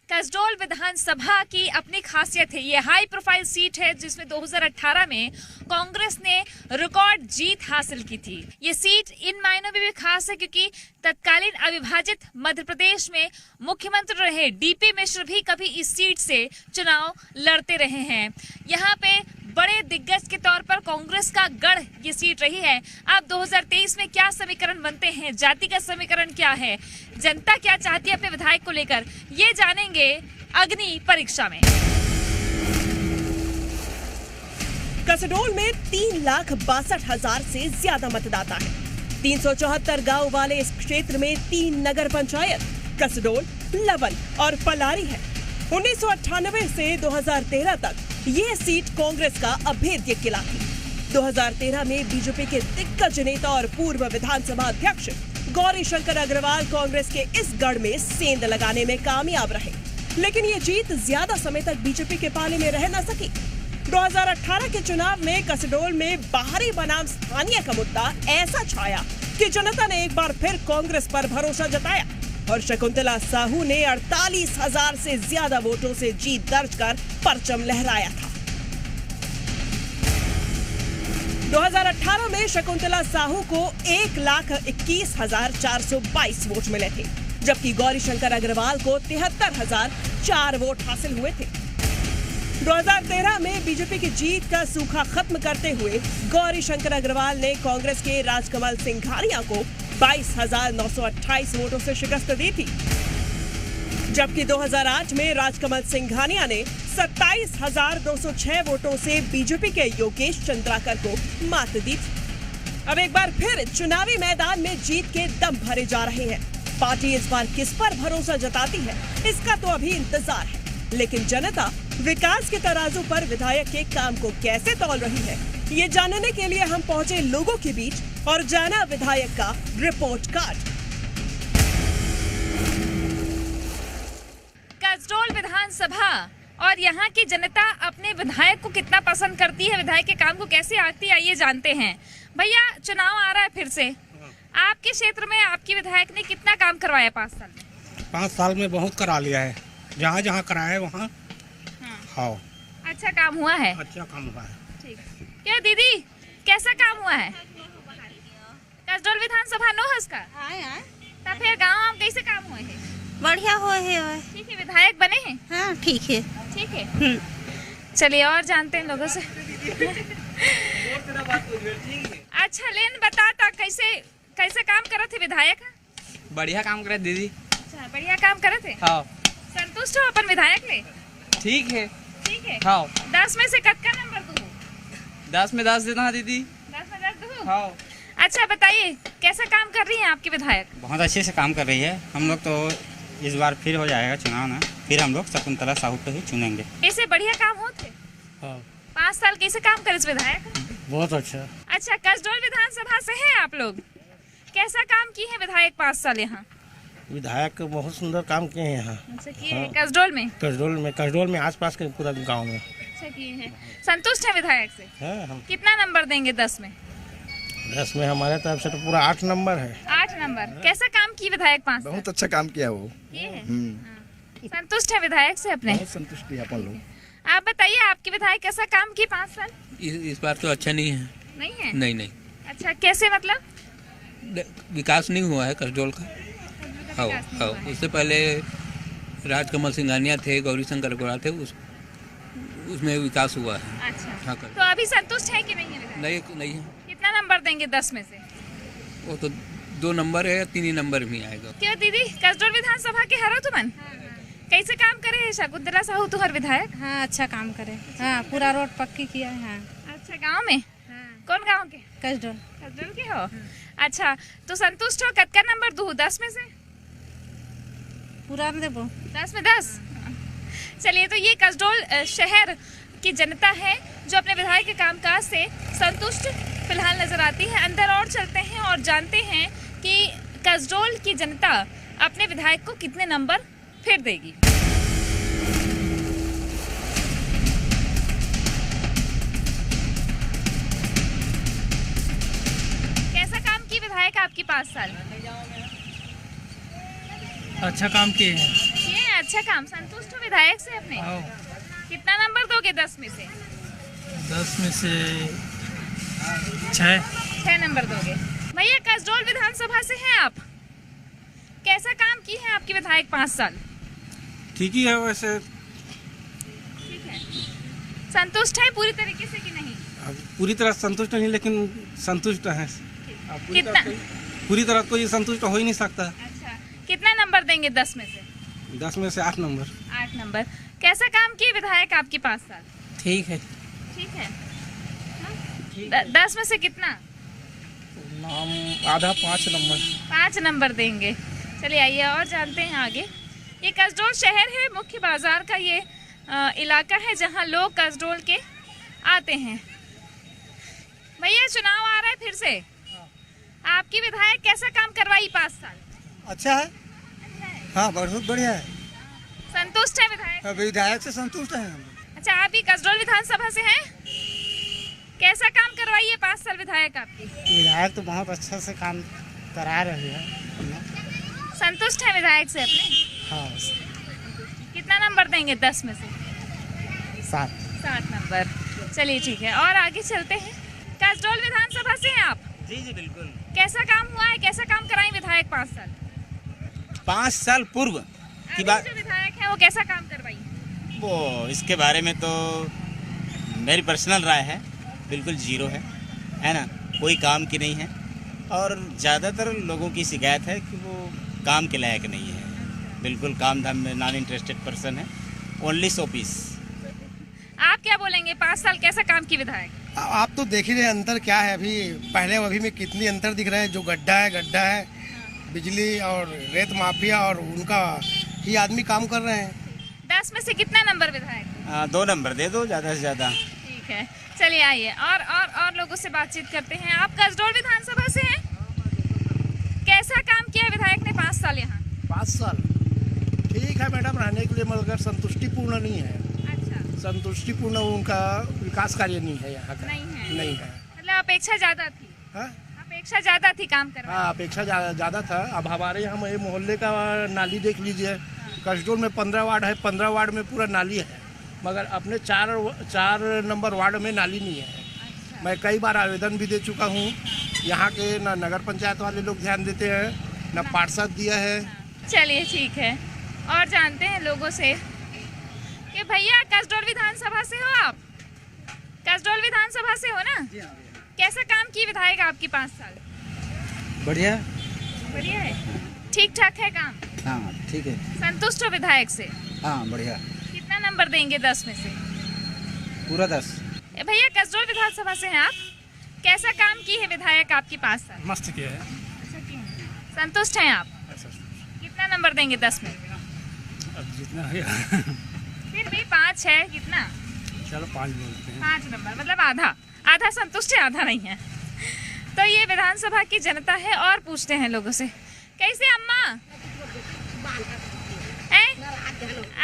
कसडोल विधानसभा की अपनी खासियत है। ये हाई प्रोफाइल सीट है जिसमें 2018 में कांग्रेस ने रिकॉर्ड जीत हासिल की थी। ये सीट इन मायनों में भी खास है क्योंकि तत्कालीन अविभाजित मध्य प्रदेश में मुख्यमंत्री रहे डीपी मिश्र भी कभी इस सीट से चुनाव लड़ते रहे हैं। यहाँ पे बड़े दिग्गज के तौर पर कांग्रेस का गढ़ ये सीट रही है। अब 2023 में क्या समीकरण बनते हैं, जातिगत समीकरण क्या है, जनता क्या चाहती है अपने विधायक को लेकर, ये जानेंगे अग्नि परीक्षा में। कसडोल में 3,62,000 से ज्यादा मतदाता है। 374 गांव वाले इस क्षेत्र में 3 नगर पंचायत कसडोल, लवन और पलारी है। 1998 से 2013 तक ये सीट कांग्रेस का अभेद्य किला थी। 2013 में बीजेपी के दिग्गज नेता और पूर्व विधानसभा अध्यक्ष गौरीशंकर अग्रवाल कांग्रेस के इस गढ़ में सेंध लगाने में कामयाब रहे, लेकिन ये जीत ज्यादा समय तक बीजेपी के पाले में रह न सकी। 2018 के चुनाव में कसडोल में बाहरी बनाम स्थानीय का मुद्दा ऐसा छाया कि जनता ने एक बार फिर कांग्रेस पर भरोसा जताया और शकुंतला साहू ने 48,000 से ज्यादा वोटों से जीत दर्ज कर परचम लहराया था। 2018 में शकुंतला साहू को 1,21,422 वोट मिले थे, जबकि गौरीशंकर अग्रवाल को 73,004 वोट हासिल हुए थे। 2013 में बीजेपी की जीत का सूखा खत्म करते हुए गौरीशंकर अग्रवाल ने कांग्रेस के राजकमल सिंघानिया को 22,928 वोटों से शिकस्त दी थी, जबकि 2008 में राजकमल सिंघानिया ने 27,206 वोटों से बीजेपी के योगेश चंद्राकर को मात दी थी। अब एक बार फिर चुनावी मैदान में जीत के दम भरे जा रहे हैं। पार्टी इस बार किस पर भरोसा जताती है, इसका तो अभी इंतजार है, लेकिन जनता विकास के तराजू पर विधायक के काम को कैसे तौल रही है, ये जानने के लिए हम पहुंचे लोगों के बीच और जाना विधायक का रिपोर्ट कार्ड। कसडोल विधानसभा और यहाँ की जनता अपने विधायक को कितना पसंद करती है, विधायक के काम को कैसे आती है, आइए जानते हैं। भैया, चुनाव आ रहा है फिर से, आपके क्षेत्र में आपके विधायक ने कितना काम करवाया 5 साल में? 5 साल में बहुत करा लिया है, जहाँ जहाँ कराया है वहाँ। हाँ, अच्छा काम हुआ है। अच्छा काम हुआ है। ठीक। क्या दीदी, कैसा काम हुआ है कसडोल विधानसभा नोहस का? तब फिर गाँव कैसे काम हुए हैं? बढ़िया हुए है। ठीक है, विधायक बने हैं? हाँ, ठीक है। ठीक है, चलिए और जानते हैं लोगों से। अच्छा, लेन बताता कैसे काम करे थे विधायक? बढ़िया काम करे दीदी। अच्छा, बढ़िया काम करे थे। हाँ। संतुष्ट हो अपन विधायक ले? ठीक है। ठीक है। हाँ। 10 में से कितना नंबर दूँ? 10 में 10 देना दीदी। 10 में 10 दूँ? हाँ। अच्छा बताइए, कैसा काम कर रही है आपकी विधायक? बहुत अच्छे से काम कर रही है। हम लोग तो इस बार फिर हो जाएगा चुनाव ना, फिर हम लोग शकुंतला साहू को ही चुनेंगे। कैसे बढ़िया काम होते? हाँ। 5 साल कैसे काम करे इस विधायक? बहुत अच्छा। अच्छा, कसडोल विधानसभा से हैं आप लोग, कैसा काम किए हैं विधायक 5 साल यहाँ? विधायक बहुत सुंदर काम किए हैं यहाँ। अच्छा, किए हैं कसडोल में? कसडोल में आसपास के पूरा गांव में। अच्छा किए हैं। संतुष्ट है विधायक से? है हम। कितना नंबर देंगे 10 में? 10 में हमारे तरफ से तो पूरा 8 नंबर है। 8 नंबर। कैसा काम की विधायक 5 साल? बहुत अच्छा काम किया वो। संतुष्ट है विधायक से अपने? बहुत संतुष्ट है अपन लोग। आप बताइए, आपके विधायक कैसा काम की 5 साल? इस बार तो अच्छा नहीं है। नहीं है? नहीं। अच्छा, कैसे मतलब? विकास नहीं हुआ है कसडोल का। हाँ। उससे पहले राजकमल सिंघानिया थे, गौरीशंकर अग्रवाल थे, उसमें विकास हुआ है। अच्छा। हाँ, तो अभी संतुष्ट है कि नहीं है विधायक? नहीं है। कितना नंबर देंगे 10 में से? वो तो 2 नंबर है, 3 नंबर भी आएगा। क्या दीदी, कसडोल विधानसभा के हरो तुमन? कैसे काम करे है शकुंतला साहू तुम्हारे विधायक? हाँ, अच्छा काम करे। हाँ, पूरा रोड पक्की किया है। हाँ। अच्छा, गांव में? कौन गांव के? कसडोल। कसडोल के हो? अच्छा, तो संतुष्ट हो? कितना नंबर दूँ 10 में से? पूरा देबो। 10 में 10। चलिए, तो ये कसडोल शहर की जनता है जो अपने विधायक के कामकाज से संतुष्ट फिलहाल नजर आती है। अंदर और चलते हैं और जानते हैं कि कसडोल की जनता अपने विधायक को कितने नंबर फिर देगी। कैसा काम की विधायक आपकी 5 साल? अच्छा काम किए हैं। ये अच्छा काम, संतुष्ट हो विधायक से अपने? कितना नंबर दोगे 10 में से? 10 में से 6 नंबर दोगे। भैया कसडोल विधानसभा से हैं आप, कैसा काम की है आपके विधायक 5 साल? ठीक ही है वैसे। ठीक है, संतुष्ट है पूरी तरीके से कि नहीं? पूरी तरह संतुष्ट नहीं, लेकिन संतुष्ट है। कितना? पूरी तरह कोई संतुष्ट हो ही नहीं सकता। अच्छा, कितना नंबर देंगे 10 में से? 10 में से 8 नंबर। 8 नंबर। कैसा काम किए विधायक आपके 5 साल? ठीक है। ठीक है, 10 में से कितना? आधा 5 नंबर। 5 नंबर देंगे। चलिए आइए और जानते हैं आगे। ये कसडोल शहर है, मुख्य बाजार का ये इलाका है जहाँ लोग कसडोल के आते हैं। भैया चुनाव आ रहा है फिर से, आपकी विधायक कैसा काम करवाई 5 साल? अच्छा है, हाँ बहुत बढ़िया है। संतुष्ट है विधायक? विधायक से संतुष्ट है हम। अच्छा, आप भी कसडोल विधानसभा से हैं, कैसा काम करवाई है 5 साल विधायक आपकी? विधायक तो बहुत अच्छा से काम करा रहे हैं। संतुष्ट है विधायक से अपने? हाँ। कितना नंबर देंगे 10 में से? 7 नंबर। चलिए ठीक है, और आगे चलते हैं। कसडोल विधानसभा से हैं आप? जी जी बिल्कुल। कैसा काम हुआ है, कैसा काम कराई विधायक 5 साल? 5 साल पूर्व की बात, जो विधायक है वो कैसा काम करवाई? वो इसके बारे में तो मेरी पर्सनल राय है, बिल्कुल जीरो है ना, कोई काम की नहीं है। और ज़्यादातर लोगों की शिकायत है कि वो काम के लायक नहीं है, बिल्कुल काम धाम में नॉन इंटरेस्टेड पर्सन है, ओनली शोपीस। आप क्या बोलेंगे, 5 साल कैसा काम की विधायक? आप तो देख ही रहे अंतर क्या है, अभी पहले अभी में कितनी अंतर दिख रहा है। जो गड्ढा है, बिजली और रेत माफिया और उनका ही आदमी काम कर रहे हैं। 10 में से कितना नंबर विधायक? 2 नंबर दे दो ज़्यादा से ज़्यादा। ठीक है, चलिए आइए और लोगों से बातचीत करते हैं। आप कसडोल विधानसभा से हैं, कैसा काम किया विधायक ने 5 साल यहाँ? 5 साल ठीक है मैडम, रहने के लिए, मगर संतुष्टिपूर्ण नहीं है। अच्छा, संतुष्टिपूर्ण उनका विकास कार्य नहीं है यहाँ का। नहीं है। मतलब अपेक्षा ज्यादा थी? हाँ? अपेक्षा ज्यादा थी काम करने? हाँ, अपेक्षा ज़्यादा था। अब हमारे यहाँ ये मोहल्ले का नाली देख लीजिए, कसडोल में 15 वार्ड है, 15 वार्ड में पूरा नाली है, मगर अपने 4 नंबर वार्ड में नाली नहीं है। अच्छा। मैं कई बार आवेदन भी दे चुका हूँ, यहाँ के ना नगर पंचायत वाले लोग ध्यान देते हैं, ना पार्षद दिया है। चलिए ठीक है, और जानते हैं लोगों से कि भैया कसडोल विधानसभा से हो आप? कसडोल विधानसभा से हो ना? कैसा काम की विधायक आपकी 5 साल? बढ़िया। बढ़िया है, ठीक ठाक है काम? हाँ ठीक है। संतुष्ट हो विधायक से? हाँ बढ़िया। कितना नंबर देंगे 10 में से? पूरा 10। भैया कसडोल विधानसभा से हैं आप, कैसा काम की है विधायक आपकी 5 साल? मस्त किया है। अच्छा की है। संतुष्ट हैं आप? कितना नंबर देंगे 10 में? अब जितना है फिर भी 5 है, कितना? चलो 5 बोलते हैं। 5 नंबर मतलब आधा संतुष्ट है, आधा नहीं है। तो ये विधानसभा की जनता है, और पूछते हैं लोगों से। कैसे अम्मा?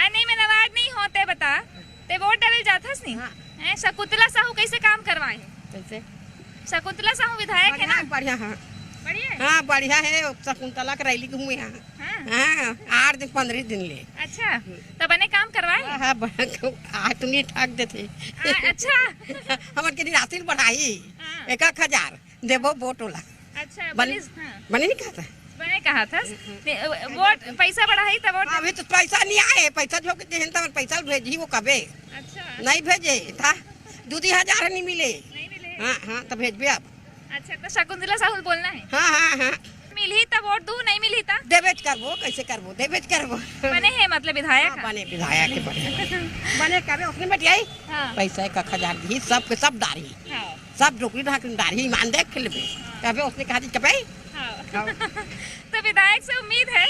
नहीं मैं नाराज नहीं होते, बता ते वोट डाले जाथस नहीं? शकुंतला साहू कैसे काम करवाए? कैसे? शकुंतला साहू विधायक है ना? बढ़िया। हाँ बढ़िया है? हाँ बढ़िया है। शकुंतला का रैली के हुए यहाँ। हाँ 8 दिन 15 दिन ले। अच्छा, तो बने काम करवाए? हाँ आज तुमने ठग देते। अच्छा हमारे के राशि बढ़ाई 1,000 देवो वोट वाला। अच्छा बने नहीं कहा था? बने कहा था वोट पैसा बढ़ाई तब वोट। अभी तो पैसा नहीं आए, पैसा जो पैसा भेजी वो कबे। अच्छा नहीं भेजे था, 2,000 नहीं मिले। नहीं मिले? हाँ तो भेजबे अब। अच्छा, तो शकुंतला साहू बोलना है? हाँ मिली तब वोट दू, नहीं मिली था देवेज करबो। कैसे करबो? देवेज करबो। बने हैं मतलब विधायक? हाँ, बने विधायक के बने कबे उसने बेटियाई। हाँ। पैसा 1,000 दी, सब के सब डारी। हाँ। सब डोकरी डारी ईमान देख के लेबे कबे उसने कहा दी कबे। हाँ। तो विधायक से उम्मीद है?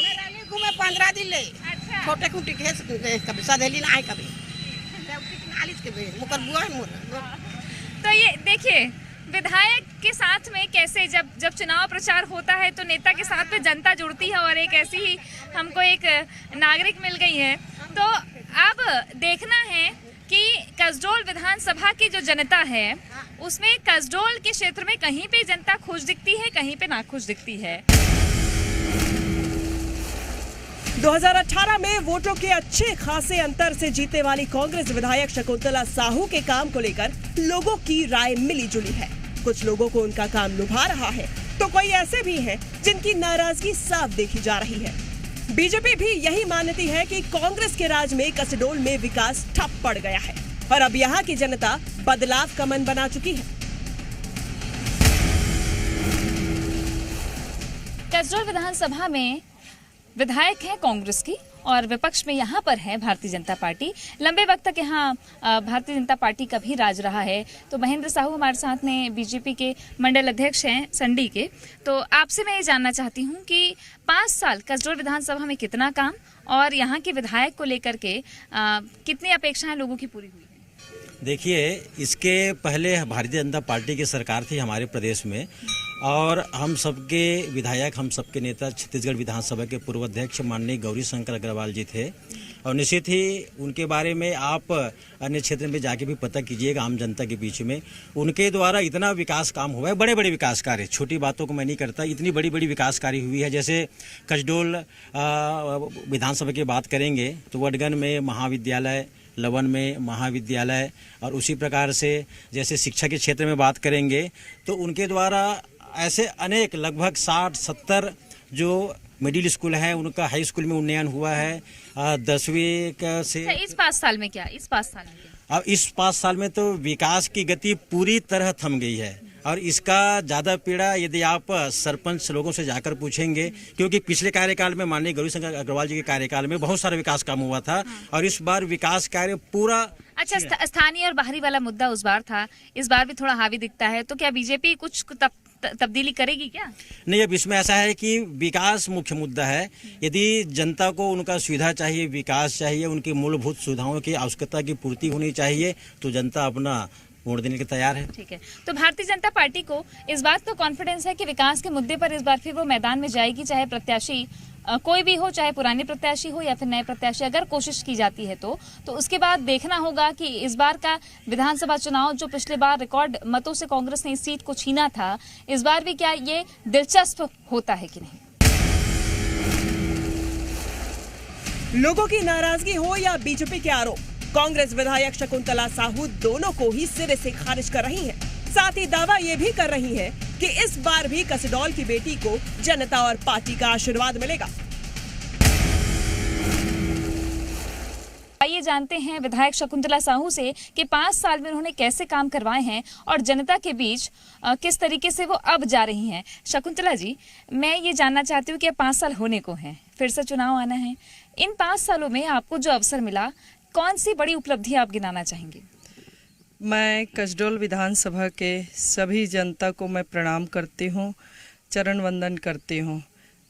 घूमे 15 दिन ले। अच्छा। छोटे कुटी के कभी सदेली ना आए कभी नालिश के बे मुकर बुआ मोर। तो ये देखिए विधायक के साथ में कैसे जब चुनाव प्रचार होता है तो नेता के साथ में जनता जुड़ती है, और एक ऐसी ही हमको एक नागरिक मिल गई है। तो अब देखना है कि कसडोल विधानसभा की जो जनता है उसमें कसडोल के क्षेत्र में कहीं पे जनता खुश दिखती है, कहीं पे नाखुश दिखती है। 2018 में वोटों के अच्छे खासे अंतर से जीतने वाली कांग्रेस विधायक शकुंतला साहू के काम को लेकर लोगों की राय मिली जुली है। कुछ लोगों को उनका काम लुभा रहा है तो कोई ऐसे भी हैं जिनकी नाराजगी साफ देखी जा रही है। बीजेपी भी यही मानती है कि कांग्रेस के राज में कसडोल में विकास ठप पड़ गया है और अब यहाँ की जनता बदलाव का मन बना चुकी है। कसडोल विधानसभा में विधायक हैं कांग्रेस की और विपक्ष में यहाँ पर है भारतीय जनता पार्टी। लंबे वक्त तक यहाँ भारतीय जनता पार्टी का भी राज रहा है। तो महेंद्र साहू हमारे साथ में बीजेपी के मंडल अध्यक्ष हैं संडी के। तो आपसे मैं ये जानना चाहती हूँ कि 5 साल कसडोल विधानसभा में कितना काम और यहाँ के विधायक को लेकर के कितनी अपेक्षाएं लोगों की पूरी हुई है? देखिए, इसके पहले भारतीय जनता पार्टी की सरकार थी हमारे प्रदेश में और हम सबके विधायक, हम सबके नेता छत्तीसगढ़ विधानसभा के पूर्व अध्यक्ष माननीय गौरी शंकर अग्रवाल जी थे और निश्चित ही उनके बारे में आप अन्य क्षेत्र में जाके भी पता कीजिएगा आम जनता के बीच में। उनके द्वारा इतना विकास काम हुआ है, बड़े बड़े विकास कार्य, छोटी बातों को मैं नहीं करता, इतनी बड़ी बड़ी विकास कार्य हुई है। जैसे कसडोल विधानसभा की बात करेंगे तो वडगन में महाविद्यालय, लवन में महाविद्यालय और उसी प्रकार से जैसे शिक्षा के क्षेत्र में बात करेंगे तो उनके द्वारा ऐसे अनेक लगभग 60-70 जो मिडिल स्कूल है उनका हाई स्कूल में उन्नयन हुआ है। 10वीं से इस 5 साल में क्या अब इस 5 साल में तो विकास की गति पूरी तरह थम गई है और इसका ज़्यादा पीड़ा यदि आप सरपंच लोगों से जाकर पूछेंगे, क्योंकि पिछले कार्यकाल में माननीय गौरी शंकर अग्रवाल जी के कार्यकाल में बहुत सारा विकास काम हुआ था और इस बार विकास कार्य पूरा अच्छा स्थानीय और बाहरी वाला मुद्दा उस बार था, इस बार भी थोड़ा हावी दिखता है। तो क्या बीजेपी कुछ तब्दीली करेगी क्या? नहीं, अब इसमें ऐसा है कि विकास मुख्य मुद्दा है। यदि जनता को उनका सुविधा चाहिए, विकास चाहिए, उनकी मूलभूत सुविधाओं की आवश्यकता की पूर्ति होनी चाहिए तो जनता अपना वोट देने के तैयार है। ठीक है, तो भारतीय जनता पार्टी को इस बात का कॉन्फिडेंस है कि विकास के मुद्दे पर इस बार फिर वो मैदान में जाएगी, चाहे प्रत्याशी कोई भी हो, चाहे पुराने प्रत्याशी हो या फिर नए प्रत्याशी, अगर कोशिश की जाती है तो उसके बाद देखना होगा कि इस बार का विधानसभा चुनाव जो पिछले बार रिकॉर्ड मतों से कांग्रेस ने इस सीट को छीना था, इस बार भी क्या ये दिलचस्प होता है कि नहीं। लोगों की नाराजगी हो या बीजेपी के आरोप, कांग्रेस विधायक शकुंतला साहू दोनों को ही सिरे से खारिज कर रही हैं। साथ ही दावा ये भी कर रही हैं कि इस बार भी कसडोल की बेटी को जनता और पार्टी का आशीर्वाद मिलेगा। आइए जानते हैं विधायक शकुंतला साहू से कि 5 साल में उन्होंने कैसे काम करवाए हैं और जनता के बीच किस तरीके से वो अब जा रही हैं। शकुंतला जी, मैं ये जानना चाहती हूँ कि 5 साल होने को हैं, फिर से चुनाव आना है, इन 5 सालों में आपको जो अवसर मिला, कौन सी बड़ी उपलब्धि आप गिनाना चाहेंगे? मैं कसडोल विधानसभा के सभी जनता को मैं प्रणाम करती हूँ, चरण वंदन करती हूँ।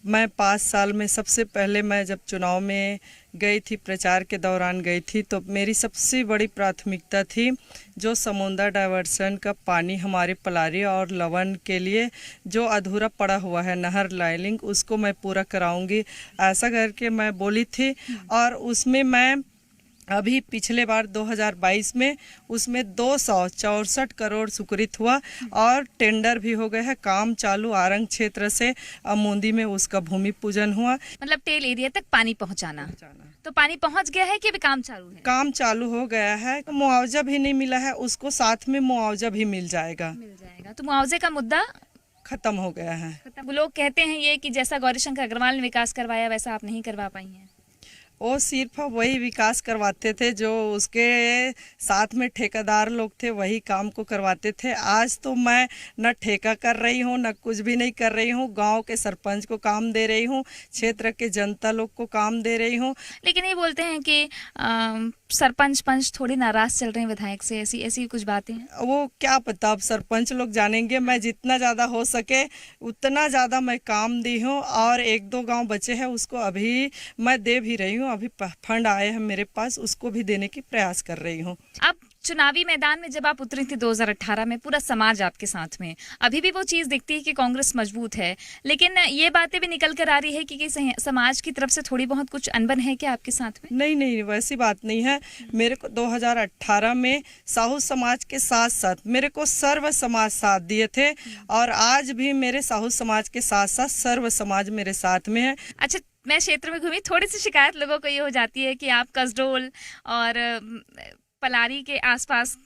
मैं 5 साल में सबसे पहले मैं जब चुनाव में गई थी, प्रचार के दौरान गई थी, तो मेरी सबसे बड़ी प्राथमिकता थी जो समुंदर डाइवर्सन का पानी हमारे पलारी और लवन के लिए जो अधूरा पड़ा हुआ है नहर लाइनिंग, उसको मैं पूरा कराऊंगी, ऐसा करके मैं बोली थी। और उसमें मैं अभी पिछले बार 2022 में उसमें 264 करोड़ स्वीकृत हुआ और टेंडर भी हो गए हैं, काम चालू। आरंग क्षेत्र से अमूंदी में उसका भूमि पूजन हुआ। मतलब टेल एरिया तक पानी पहुंचाना। तो पानी पहुंच गया है कि अभी काम चालू है? काम चालू हो गया है। मुआवजा भी नहीं मिला है, उसको साथ में मुआवजा भी मिल जाएगा। तो मुआवजे का मुद्दा खत्म हो गया है। लोग कहते हैं ये कि जैसा गौरी शंकर अग्रवाल ने विकास करवाया वैसा आप नहीं करवा पाई हैं। वो सिर्फ वही विकास करवाते थे जो उसके साथ में ठेकेदार लोग थे, वही काम को करवाते थे। आज तो मैं न ठेका कर रही हूँ, न कुछ भी नहीं कर रही हूँ। गांव के सरपंच को काम दे रही हूँ, क्षेत्र के जनता लोग को काम दे रही हूँ। लेकिन ये बोलते हैं कि सरपंच पंच थोड़ी नाराज चल रहे हैं विधायक से, ऐसी कुछ बातें हैं। वो क्या पता, अब सरपंच लोग जानेंगे। मैं जितना ज़्यादा हो सके उतना ज़्यादा मैं काम दी हूँ और 1-2 गांव बचे हैं उसको अभी मैं दे भी रही हूँ। अभी फंड आए हैं मेरे पास, उसको भी देने की प्रयास कर रही हूँ। अब चुनावी मैदान में जब आप उतरी थी 2018 में, पूरा समाज आपके साथ में, अभी भी वो चीज दिखती है कि कांग्रेस मजबूत है, लेकिन ये बातें भी निकल कर आ रही है कि समाज की तरफ से थोड़ी बहुत कुछ अनबन है क्या आपके साथ में? नहीं, वैसी बात नहीं है। मेरे को 2018 में साहू समाज के साथ साथ मेरे को सर्व समाज साथ दिए थे और आज भी मेरे साहू समाज के साथ साथ सर्व समाज मेरे साथ में है। अच्छा, मैं क्षेत्र में घूमी, थोड़ी सी शिकायत लोगों को ये हो जाती है कि आप कसडोल और पलारी के आसपास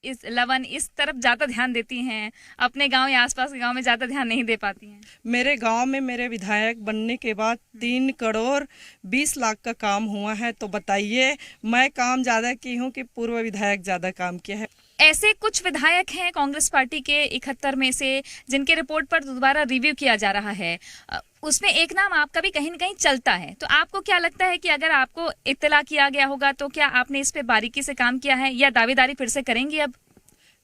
इस लवन इस तरफ ज़्यादा ध्यान देती हैं, अपने गांव या आसपास के गांव में ज़्यादा ध्यान नहीं दे पाती हैं। मेरे गांव में मेरे विधायक बनने के बाद 3 करोड़ 20 लाख का काम हुआ है, तो बताइए मैं काम ज़्यादा की हूँ कि पूर्व विधायक ज़्यादा काम किया है? ऐसे कुछ विधायक हैं कांग्रेस पार्टी के 71 में से जिनके रिपोर्ट पर दोबारा रिव्यू किया जा रहा है, उसमें एक नाम आपका भी कहीं न कहीं चलता है। तो आपको क्या लगता है कि अगर आपको इत्तला किया गया होगा तो क्या आपने इस पे बारीकी से काम किया है या दावेदारी फिर से करेंगी? अब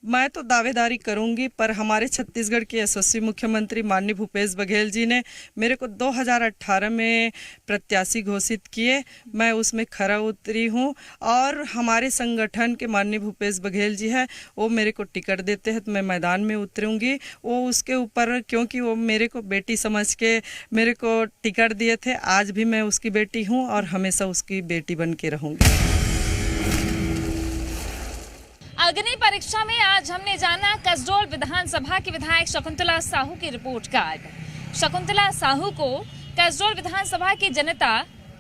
मैं तो दावेदारी करूंगी, पर हमारे छत्तीसगढ़ के यशस्वी मुख्यमंत्री माननीय भूपेश बघेल जी ने मेरे को 2018 में प्रत्याशी घोषित किए। मैं उसमें खरा उतरी हूं और हमारे संगठन के माननीय भूपेश बघेल जी है, वो मेरे को टिकट देते हैं तो मैं मैदान में उतरूंगी। वो उसके ऊपर, क्योंकि वो मेरे को बेटी समझ के मेरे को टिकट दिए थे, आज भी मैं उसकी बेटी हूँ और हमेशा उसकी बेटी बन के रहूँगी। अग्नि परीक्षा में आज हमने जाना कसडोल विधानसभा के विधायक शकुंतला साहू की रिपोर्ट कार्ड। शकुंतला साहू को कसडोल विधानसभा की जनता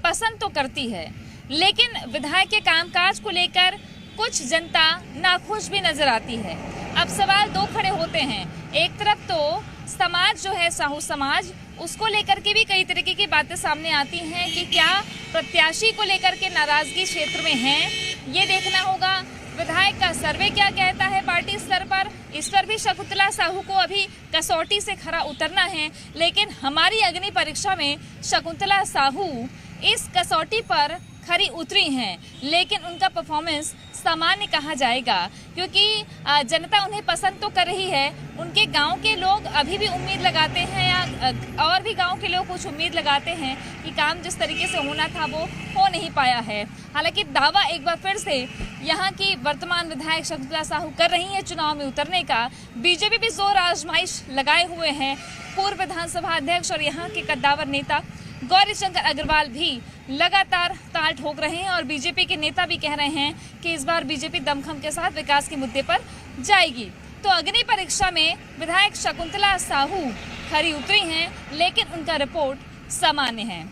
पसंद तो करती है, लेकिन विधायक के कामकाज को लेकर कुछ जनता नाखुश भी नजर आती है। अब सवाल दो खड़े होते हैं, एक तरफ तो समाज जो है साहू समाज, उसको लेकर के भी कई तरीके की बातें सामने आती हैं कि क्या प्रत्याशी को लेकर के नाराजगी क्षेत्र में है, ये देखना होगा। विधायक का सर्वे क्या कहता है पार्टी स्तर पर, इस पर भी शकुंतला साहू को अभी कसौटी से खरा उतरना है। लेकिन हमारी अग्नि परीक्षा में शकुंतला साहू इस कसौटी पर खरी उतरी हैं, लेकिन उनका परफॉर्मेंस सामान्य कहा जाएगा, क्योंकि जनता उन्हें पसंद तो कर रही है। उनके गांव के लोग अभी भी उम्मीद लगाते हैं या और भी गांव के लोग कुछ उम्मीद लगाते हैं कि काम जिस तरीके से होना था वो हो नहीं पाया है। हालांकि दावा एक बार फिर से यहाँ की वर्तमान विधायक शकुंतला साहू कर रही है चुनाव में उतरने का। बीजेपी भी जोर आजमाइश लगाए हुए हैं। पूर्व विधानसभा अध्यक्ष और यहाँ के कद्दावर नेता गौरीशंकर अग्रवाल भी लगातार ताल ठोक रहे हैं और बीजेपी के नेता भी कह रहे हैं कि इस बार बीजेपी दमखम के साथ विकास के मुद्दे पर जाएगी। तो अग्नि परीक्षा में विधायक शकुंतला साहू खरी उतरी हैं, लेकिन उनका रिपोर्ट सामान्य है।